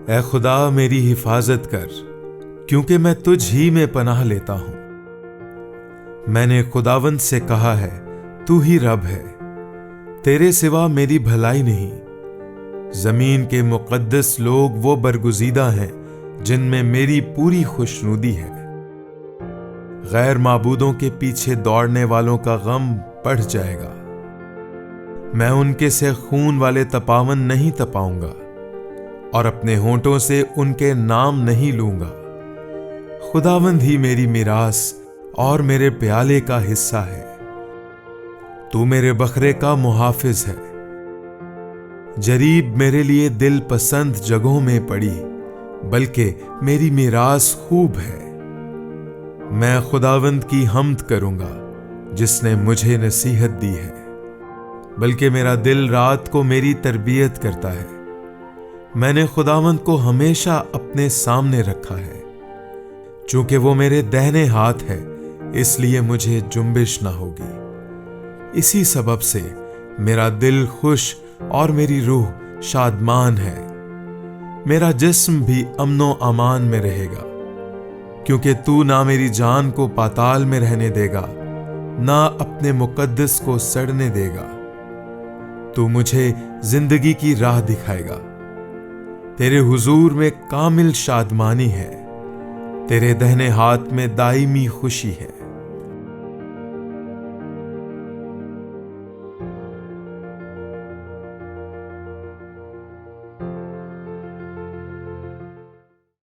اے خدا میری حفاظت کر، کیونکہ میں تجھ ہی میں پناہ لیتا ہوں۔ میں نے خداوند سے کہا ہے، تو ہی رب ہے، تیرے سوا میری بھلائی نہیں۔ زمین کے مقدس لوگ وہ برگزیدہ ہیں جن میں میری پوری خوشنودی ہے۔ غیر معبودوں کے پیچھے دوڑنے والوں کا غم بڑھ جائے گا۔ میں ان کے سے خون والے تپاون نہیں تپاؤں گا، اور اپنے ہونٹوں سے ان کے نام نہیں لوں گا۔ خداوند ہی میری میراث اور میرے پیالے کا حصہ ہے۔ تو میرے بکرے کا محافظ ہے۔ جریب میرے لیے دل پسند جگہوں میں پڑی، بلکہ میری میراث خوب ہے۔ میں خداوند کی حمد کروں گا جس نے مجھے نصیحت دی ہے، بلکہ میرا دل رات کو میری تربیت کرتا ہے۔ میں نے خداوند کو ہمیشہ اپنے سامنے رکھا ہے۔ چونکہ وہ میرے دہنے ہاتھ ہے، اس لیے مجھے جنبش نہ ہوگی۔ اسی سبب سے میرا دل خوش اور میری روح شادمان ہے۔ میرا جسم بھی امن و امان میں رہے گا، کیونکہ تو نہ میری جان کو پاتال میں رہنے دے گا، نہ اپنے مقدس کو سڑنے دے گا۔ تو مجھے زندگی کی راہ دکھائے گا۔ تیرے حضور میں کامل شادمانی ہے، تیرے دہنے ہاتھ میں دائمی خوشی ہے۔